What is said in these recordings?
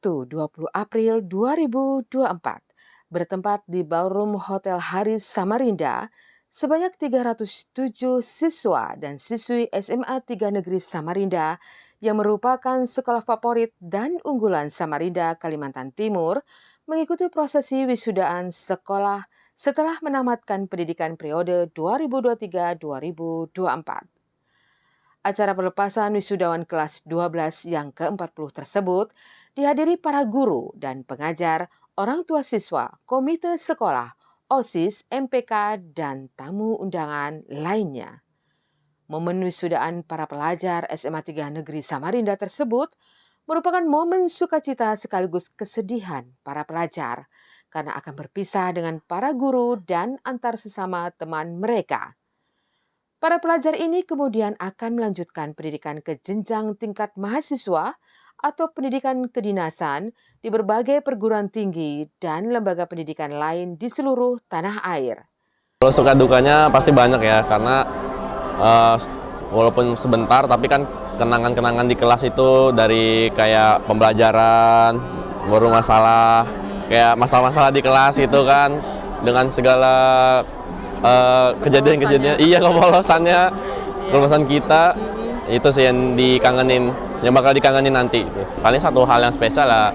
Sabtu 20 April 2024, bertempat di Ballroom Hotel Haris Samarinda, sebanyak 307 siswa dan siswi SMA 3 Negeri Samarinda yang merupakan sekolah favorit dan unggulan Samarinda, Kalimantan Timur, mengikuti prosesi wisudaan sekolah setelah menamatkan pendidikan periode 2023-2024. Acara pelepasan wisudawan kelas 12 yang ke-40 tersebut dihadiri para guru dan pengajar, orang tua siswa, komite sekolah, OSIS, MPK, dan tamu undangan lainnya. Momen wisudaan para pelajar SMA 3 Negeri Samarinda tersebut merupakan momen sukacita sekaligus kesedihan para pelajar karena akan berpisah dengan para guru dan antar sesama teman mereka. Para pelajar ini kemudian akan melanjutkan pendidikan ke jenjang tingkat mahasiswa atau pendidikan kedinasan di berbagai perguruan tinggi dan lembaga pendidikan lain di seluruh tanah air. Kalau suka dukanya pasti banyak ya, karena walaupun sebentar tapi kan kenangan-kenangan di kelas itu dari kayak pembelajaran, baru kayak masalah-masalah di kelas itu kan, dengan segala kejadian-kejadian, kelolosan kita, itu sih yang dikangenin, yang bakal dikangenin nanti. Paling satu hal yang spesial lah,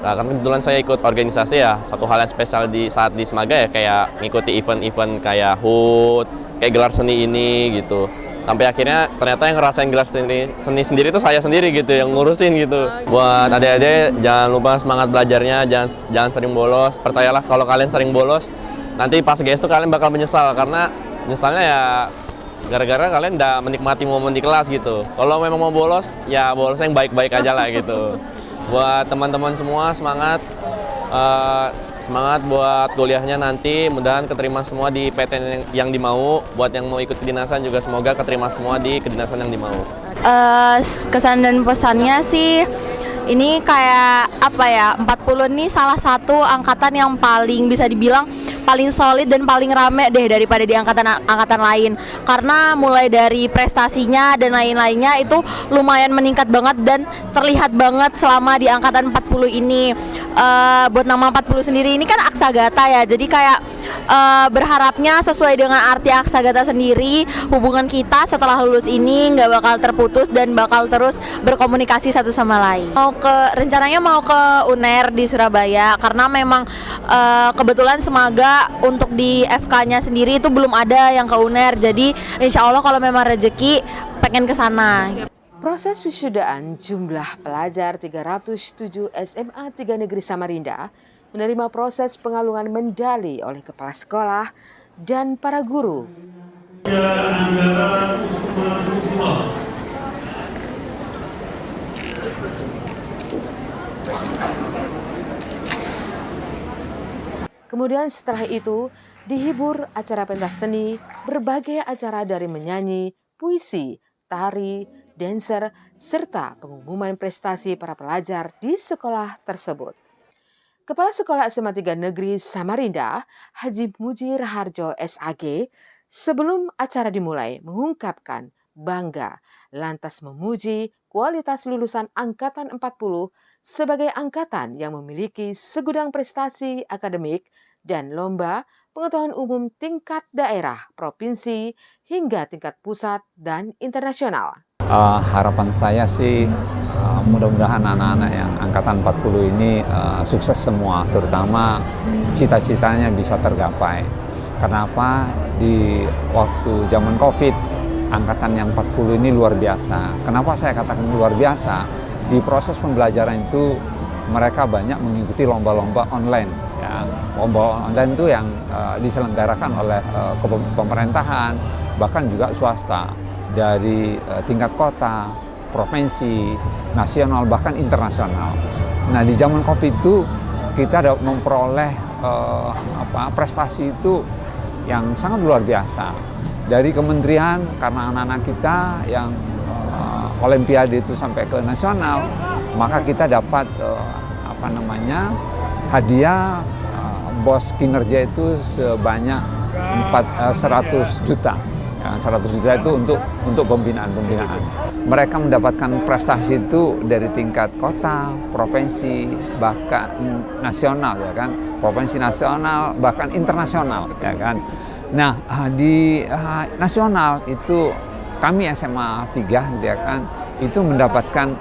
karena kebetulan saya ikut organisasi ya, satu hal yang spesial di saat di Semaga ya, kayak ngikuti event-event kayak HUT, kayak gelar seni ini gitu. Sampai akhirnya ternyata yang ngerasain gelar seni sendiri itu saya sendiri gitu, yang ngurusin gitu. Buat adik-adik, jangan lupa semangat belajarnya, jangan sering bolos. Percayalah kalau kalian sering bolos, nanti pas GS tuh kalian bakal menyesal, karena nyesalnya ya gara-gara kalian udah menikmati momen di kelas gitu. Kalau memang mau bolos, ya bolos yang baik-baik aja lah gitu. Buat teman-teman semua, semangat buat kuliahnya nanti, mudah-mudahan keterima semua di PTN yang dimau. Buat yang mau ikut kedinasan juga semoga keterima semua di kedinasan yang dimau. Kesan dan pesannya sih, ini kayak 40 ini salah satu angkatan yang paling bisa dibilang paling solid dan paling rame deh daripada di angkatan lain, karena mulai dari prestasinya dan lain-lainnya itu lumayan meningkat banget dan terlihat banget selama di angkatan 40 ini. Buat nama 40 sendiri ini kan Aksagata ya, jadi kayak berharapnya sesuai dengan arti Aksagata sendiri, hubungan kita setelah lulus ini nggak bakal terputus dan bakal terus berkomunikasi satu sama lain. Rencananya mau ke UNER di Surabaya, karena memang kebetulan Semaga untuk di FK-nya sendiri itu belum ada yang ke UNER, jadi insya Allah kalau memang rezeki pengen ke sana. Proses wisudaan jumlah pelajar 307 SMA 3 Negeri Samarinda menerima proses pengalungan medali oleh kepala sekolah dan para guru. Kemudian setelah itu dihibur acara pentas seni, berbagai acara dari menyanyi, puisi, tari, dancer, serta pengumuman prestasi para pelajar di sekolah tersebut. Kepala Sekolah SMA 3 Negeri Samarinda, Haji Muji Raharjo SAG, sebelum acara dimulai mengungkapkan bangga lantas memuji kualitas lulusan Angkatan 40 sebagai angkatan yang memiliki segudang prestasi akademik dan lomba pengetahuan umum tingkat daerah, provinsi, hingga tingkat pusat dan internasional. Harapan saya sih mudah-mudahan anak-anak yang angkatan 40 ini sukses semua, terutama cita-citanya bisa tergapai. Kenapa? Di waktu zaman COVID, angkatan yang 40 ini luar biasa. Kenapa saya katakan luar biasa? Di proses pembelajaran itu mereka banyak mengikuti lomba-lomba online. Ya. Lomba online itu yang diselenggarakan oleh pemerintahan, bahkan juga swasta, dari tingkat kota, provinsi, nasional, bahkan internasional. Nah, di zaman COVID itu kita ada memperoleh prestasi itu yang sangat luar biasa. Dari kementerian, karena anak-anak kita yang olimpiade itu sampai ke nasional, maka kita dapat hadiah bos kinerja itu sebanyak 100 juta. 100 juta itu untuk pembinaan. Mereka mendapatkan prestasi itu dari tingkat kota, provinsi, bahkan nasional, ya kan, provinsi, nasional, bahkan internasional, ya kan. Nah, di nasional itu kami SMA 3, gitu ya kan, itu mendapatkan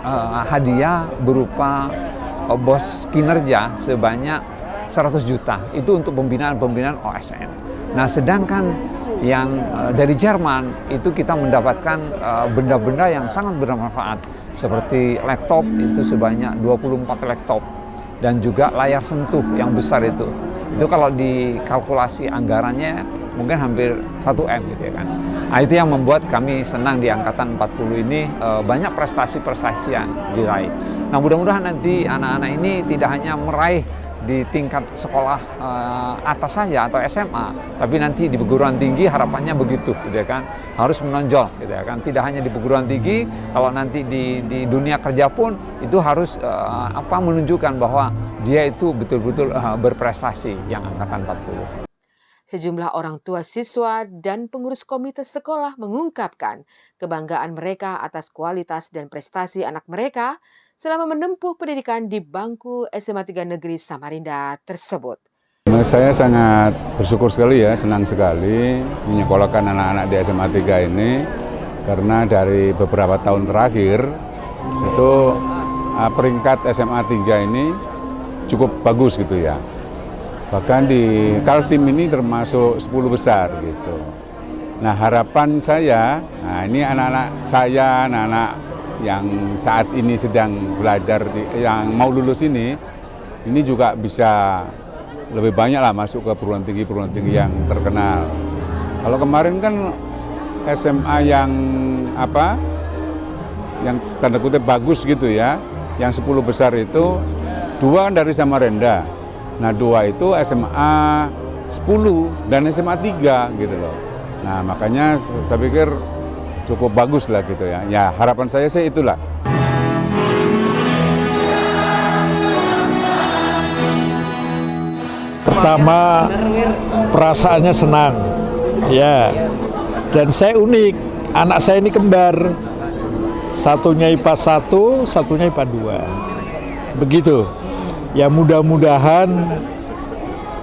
hadiah berupa bos kinerja sebanyak 100 juta. Itu untuk pembinaan OSN. Nah, sedangkan yang dari Jerman itu kita mendapatkan benda-benda yang sangat bermanfaat seperti laptop itu sebanyak 24 laptop dan juga layar sentuh yang besar itu kalau dikalkulasi anggarannya mungkin hampir 1 M, gitu ya kan. Nah, itu yang membuat kami senang di angkatan 40 ini banyak prestasi-prestasi yang diraih. Nah, mudah-mudahan nanti anak-anak ini tidak hanya meraih di tingkat sekolah atas saja atau SMA, tapi nanti di perguruan tinggi harapannya begitu, gitu ya kan, harus menonjol, gitu ya kan. Tidak hanya di perguruan tinggi, kalau nanti di dunia kerja pun itu harus menunjukkan bahwa dia itu betul-betul berprestasi yang angkatan 40. Sejumlah orang tua siswa dan pengurus komite sekolah mengungkapkan kebanggaan mereka atas kualitas dan prestasi anak mereka selama menempuh pendidikan di bangku SMA 3 Negeri Samarinda tersebut. Saya sangat bersyukur sekali ya, senang sekali menyekolahkan anak-anak di SMA 3 ini karena dari beberapa tahun terakhir itu peringkat SMA 3 ini cukup bagus gitu ya. Bahkan di Kaltim ini termasuk 10 besar gitu. Nah, harapan saya, ini anak-anak saya, anak-anak yang saat ini sedang belajar, yang mau lulus ini juga bisa lebih banyak lah masuk ke perguruan tinggi yang terkenal. Kalau kemarin kan SMA yang yang tanda kutip bagus gitu ya, yang 10 besar itu 2 dari Samarinda. Nah, 2 itu SMA 10 dan SMA 3 gitu loh. Nah, makanya saya pikir cukup bagus lah gitu ya. Ya, harapan saya sih itulah. Pertama, perasaannya senang, ya. Dan saya unik, anak saya ini kembar. Satunya IPA 1, satunya IPA 2. Begitu. Ya, mudah-mudahan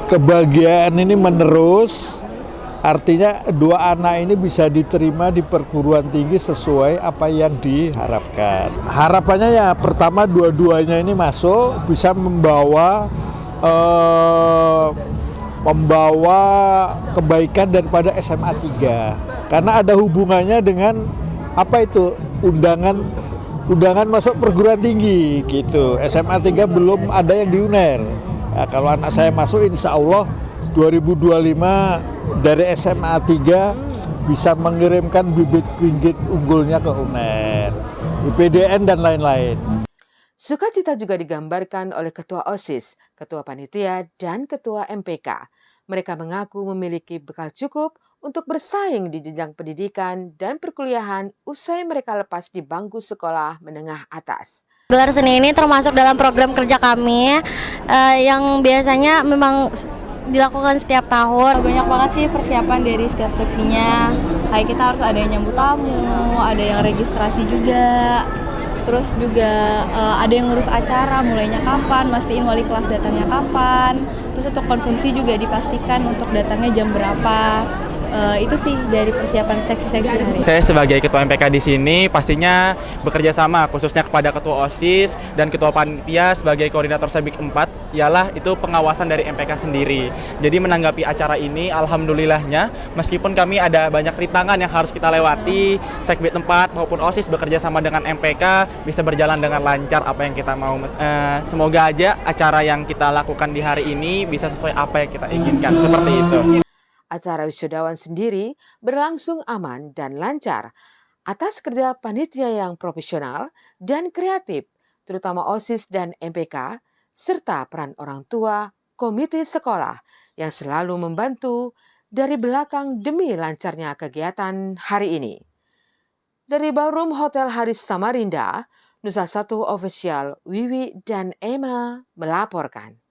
kebahagiaan ini menerus. Artinya 2 anak ini bisa diterima di perguruan tinggi sesuai apa yang diharapkan. Harapannya ya pertama dua-duanya ini masuk bisa membawa kebaikan daripada SMA 3. Karena ada hubungannya dengan undangan masuk perguruan tinggi gitu. SMA 3 belum ada yang di UNER. Nah, kalau anak saya masuk insya Allah 2025 dari SMA 3 bisa mengirimkan bibit unggulnya ke UNER, IPDN dan lain-lain. Sukacita juga digambarkan oleh Ketua OSIS, Ketua Panitia, dan Ketua MPK. Mereka mengaku memiliki bekal cukup untuk bersaing di jenjang pendidikan dan perkuliahan usai mereka lepas di bangku sekolah menengah atas. Gelar seni ini termasuk dalam program kerja kami yang biasanya memang dilakukan setiap tahun. Banyak banget sih persiapan dari setiap seksinya. Kayak kita harus ada yang nyambut tamu, ada yang registrasi juga. Terus juga ada yang ngurus acara, mulainya kapan, mastiin wali kelas datangnya kapan. Terus untuk konsumsi juga dipastikan untuk datangnya jam berapa. Itu sih dari persiapan seksi-seksi hari. Saya sebagai ketua MPK di sini pastinya bekerja sama khususnya kepada ketua OSIS dan ketua panitia sebagai koordinator Sabik 4 ialah itu pengawasan dari MPK sendiri. Jadi menanggapi acara ini alhamdulillahnya meskipun kami ada banyak rintangan yang harus kita lewati, Sekbid 4 maupun OSIS bekerja sama dengan MPK bisa berjalan dengan lancar apa yang kita mau. Semoga aja acara yang kita lakukan di hari ini bisa sesuai apa yang kita inginkan, seperti itu. Acara wisudawan sendiri berlangsung aman dan lancar atas kerja panitia yang profesional dan kreatif, terutama OSIS dan MPK, serta peran orang tua, komite sekolah yang selalu membantu dari belakang demi lancarnya kegiatan hari ini. Dari Ballroom Hotel Haris Samarinda, Nusa 1 Official Wiwi dan Emma melaporkan.